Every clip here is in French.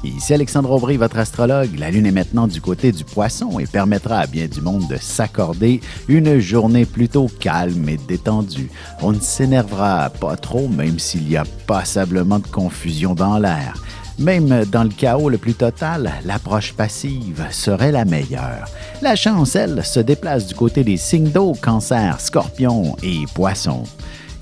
Ici Alexandre Aubry, votre astrologue. La Lune est maintenant du côté du Poisson et permettra à bien du monde de s'accorder une journée plutôt calme et détendue. On ne s'énervera pas trop, même s'il y a passablement de confusion dans l'air. Même dans le chaos le plus total, l'approche passive serait la meilleure. La chance, elle, se déplace du côté des signes d'eau, Cancer, Scorpion et Poisson.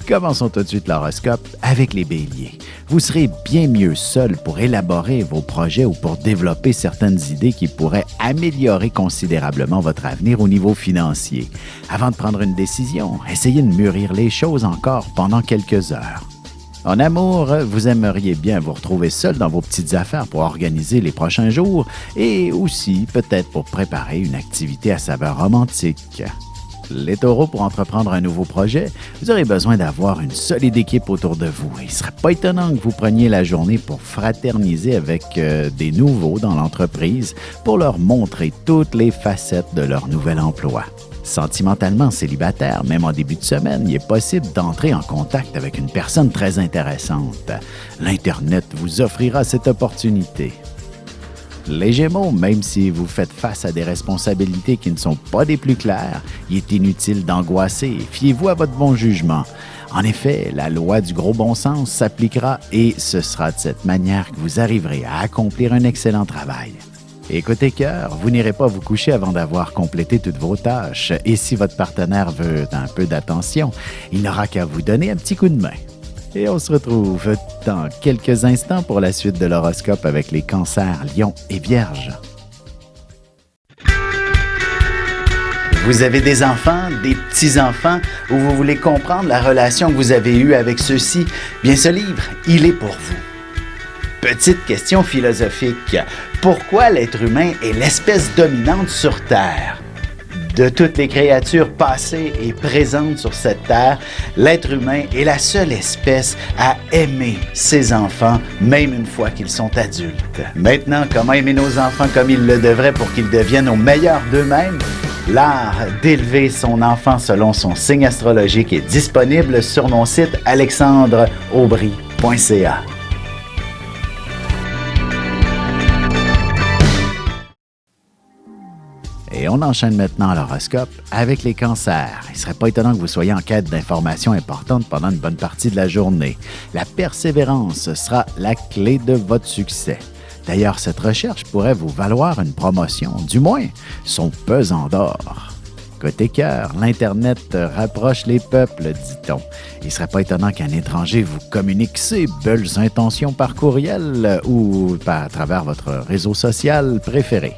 Commençons tout de suite l'horoscope avec les béliers. Vous serez bien mieux seul pour élaborer vos projets ou pour développer certaines idées qui pourraient améliorer considérablement votre avenir au niveau financier. Avant de prendre une décision, essayez de mûrir les choses encore pendant quelques heures. En amour, vous aimeriez bien vous retrouver seul dans vos petites affaires pour organiser les prochains jours et aussi peut-être pour préparer une activité à saveur romantique. Les taureaux, pour entreprendre un nouveau projet, vous aurez besoin d'avoir une solide équipe autour de vous. Il ne serait pas étonnant que vous preniez la journée pour fraterniser avec des nouveaux dans l'entreprise pour leur montrer toutes les facettes de leur nouvel emploi. Sentimentalement célibataire, même en début de semaine, il est possible d'entrer en contact avec une personne très intéressante. L'Internet vous offrira cette opportunité. Les Gémeaux, même si vous faites face à des responsabilités qui ne sont pas des plus claires, il est inutile d'angoisser. Fiez-vous à votre bon jugement. En effet, la loi du gros bon sens s'appliquera et ce sera de cette manière que vous arriverez à accomplir un excellent travail. Et côté cœur, vous n'irez pas vous coucher avant d'avoir complété toutes vos tâches. Et si votre partenaire veut un peu d'attention, il n'aura qu'à vous donner un petit coup de main. Et on se retrouve dans quelques instants pour la suite de l'horoscope avec les cancers, lions et vierges. Vous avez des enfants, des petits-enfants, ou vous voulez comprendre la relation que vous avez eue avec ceux-ci? Bien, ce livre, il est pour vous. Petite question philosophique. Pourquoi l'être humain est l'espèce dominante sur Terre? De toutes les créatures passées et présentes sur cette terre, l'être humain est la seule espèce à aimer ses enfants, même une fois qu'ils sont adultes. Maintenant, comment aimer nos enfants comme ils le devraient pour qu'ils deviennent au meilleur d'eux-mêmes? L'art d'élever son enfant selon son signe astrologique est disponible sur mon site alexandreaubry.ca. Et on enchaîne maintenant l'horoscope avec les cancers. Il ne serait pas étonnant que vous soyez en quête d'informations importantes pendant une bonne partie de la journée. La persévérance sera la clé de votre succès. D'ailleurs, cette recherche pourrait vous valoir une promotion, du moins son pesant d'or. Côté cœur, l'Internet rapproche les peuples, dit-on. Il ne serait pas étonnant qu'un étranger vous communique ses belles intentions par courriel ou à travers votre réseau social préféré.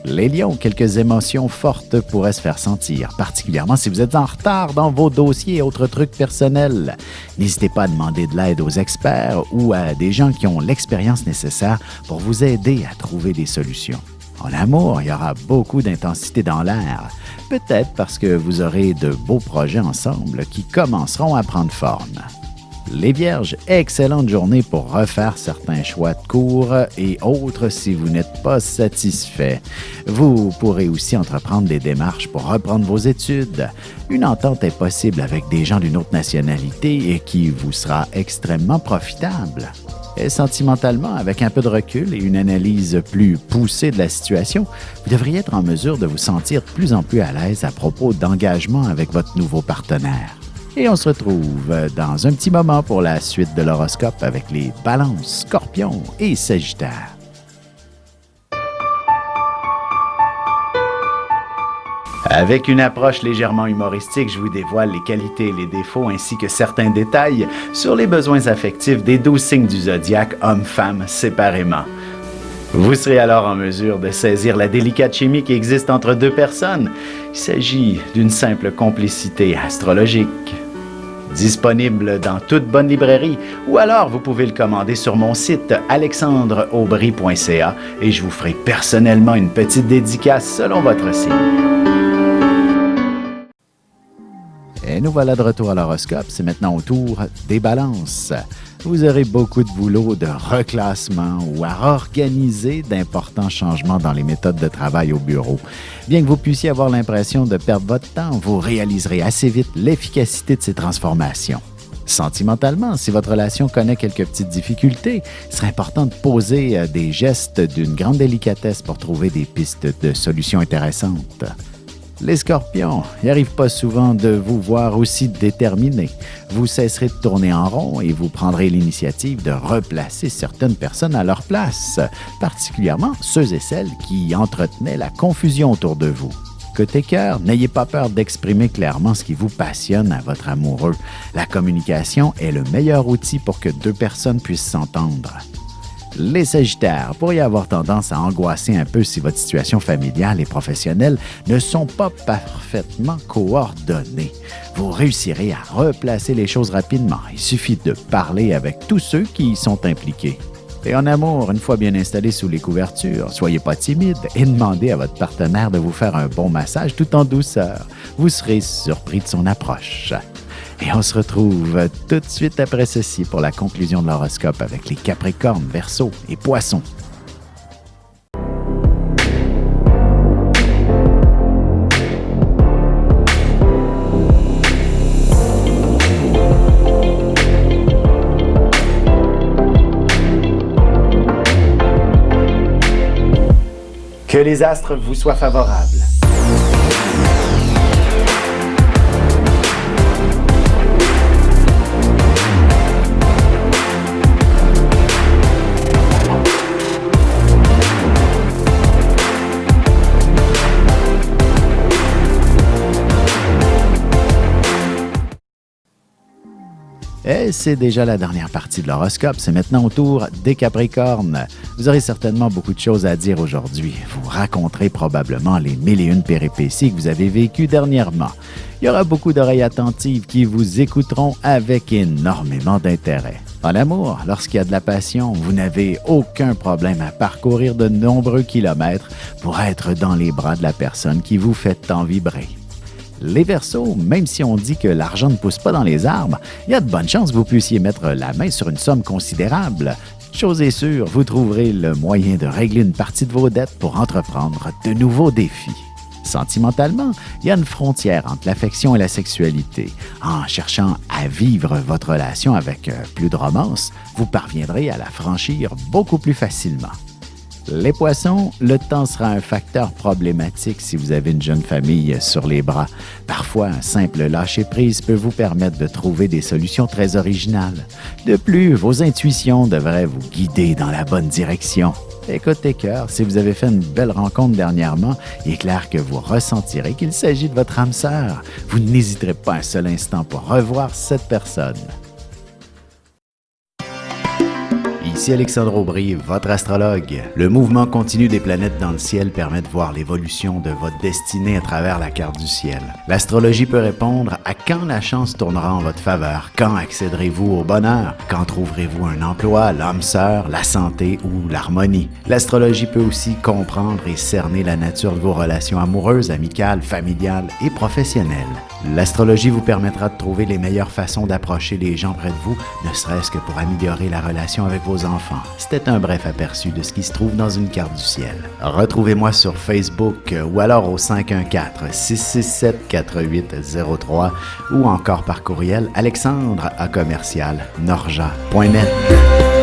Les lions, quelques émotions fortes pourraient se faire sentir, particulièrement si vous êtes en retard dans vos dossiers et autres trucs personnels. N'hésitez pas à demander de l'aide aux experts ou à des gens qui ont l'expérience nécessaire pour vous aider à trouver des solutions. En amour, il y aura beaucoup d'intensité dans l'air, peut-être parce que vous aurez de beaux projets ensemble qui commenceront à prendre forme. Les Vierges, excellente journée pour refaire certains choix de cours et autres si vous n'êtes pas satisfait. Vous pourrez aussi entreprendre des démarches pour reprendre vos études. Une entente est possible avec des gens d'une autre nationalité et qui vous sera extrêmement profitable. Et sentimentalement, avec un peu de recul et une analyse plus poussée de la situation, vous devriez être en mesure de vous sentir de plus en plus à l'aise à propos d'engagement avec votre nouveau partenaire. Et on se retrouve dans un petit moment pour la suite de l'horoscope avec les Balances, Scorpions et Sagittaires. Avec une approche légèrement humoristique, je vous dévoile les qualités et les défauts ainsi que certains détails sur les besoins affectifs des 12 signes du zodiaque, hommes-femmes séparément. Vous serez alors en mesure de saisir la délicate chimie qui existe entre deux personnes. Il s'agit d'une simple complicité astrologique. Disponible dans toute bonne librairie ou alors vous pouvez le commander sur mon site alexandreaubry.ca et je vous ferai personnellement une petite dédicace selon votre signe. Et nous voilà de retour à l'horoscope. C'est maintenant au tour des balances. Vous aurez beaucoup de boulot de reclassement ou à organiser d'importants changements dans les méthodes de travail au bureau. Bien que vous puissiez avoir l'impression de perdre votre temps, vous réaliserez assez vite l'efficacité de ces transformations. Sentimentalement, si votre relation connaît quelques petites difficultés, il serait important de poser des gestes d'une grande délicatesse pour trouver des pistes de solutions intéressantes. Les scorpions, il n'arrive pas souvent de vous voir aussi déterminés. Vous cesserez de tourner en rond et vous prendrez l'initiative de replacer certaines personnes à leur place, particulièrement ceux et celles qui entretenaient la confusion autour de vous. Côté cœur, n'ayez pas peur d'exprimer clairement ce qui vous passionne à votre amoureux. La communication est le meilleur outil pour que deux personnes puissent s'entendre. Les Sagittaires pourraient avoir tendance à angoisser un peu si votre situation familiale et professionnelle ne sont pas parfaitement coordonnées. Vous réussirez à replacer les choses rapidement. Il suffit de parler avec tous ceux qui y sont impliqués. Et en amour, une fois bien installé sous les couvertures, soyez pas timide et demandez à votre partenaire de vous faire un bon massage tout en douceur. Vous serez surpris de son approche. Et on se retrouve tout de suite après ceci pour la conclusion de l'horoscope avec les Capricornes, Verseaux et Poissons. Que les astres vous soient favorables. Et c'est déjà la dernière partie de l'horoscope. C'est maintenant au tour des Capricornes. Vous aurez certainement beaucoup de choses à dire aujourd'hui. Vous raconterez probablement les 1001 péripéties que vous avez vécues dernièrement. Il y aura beaucoup d'oreilles attentives qui vous écouteront avec énormément d'intérêt. En amour, lorsqu'il y a de la passion, vous n'avez aucun problème à parcourir de nombreux kilomètres pour être dans les bras de la personne qui vous fait tant vibrer. Les Verseaux, même si on dit que l'argent ne pousse pas dans les arbres, il y a de bonnes chances que vous puissiez mettre la main sur une somme considérable. Chose est sûre, vous trouverez le moyen de régler une partie de vos dettes pour entreprendre de nouveaux défis. Sentimentalement, il y a une frontière entre l'affection et la sexualité. En cherchant à vivre votre relation avec plus de romance, vous parviendrez à la franchir beaucoup plus facilement. Les Poissons, le temps sera un facteur problématique si vous avez une jeune famille sur les bras. Parfois, un simple lâcher-prise peut vous permettre de trouver des solutions très originales. De plus, vos intuitions devraient vous guider dans la bonne direction. Et côté cœur, si vous avez fait une belle rencontre dernièrement, il est clair que vous ressentirez qu'il s'agit de votre âme sœur. Vous n'hésiterez pas un seul instant pour revoir cette personne. Ici Alexandre Aubry, votre astrologue. Le mouvement continu des planètes dans le ciel permet de voir l'évolution de votre destinée à travers la carte du ciel. L'astrologie peut répondre à quand la chance tournera en votre faveur, quand accéderez-vous au bonheur, quand trouverez-vous un emploi, l'âme sœur, la santé ou l'harmonie. L'astrologie peut aussi comprendre et cerner la nature de vos relations amoureuses, amicales, familiales et professionnelles. L'astrologie vous permettra de trouver les meilleures façons d'approcher les gens près de vous, ne serait-ce que pour améliorer la relation avec vos enfants. C'était un bref aperçu de ce qui se trouve dans une carte du ciel. Retrouvez-moi sur Facebook ou alors au 514-667-4803 ou encore par courriel alexandre@norja.net.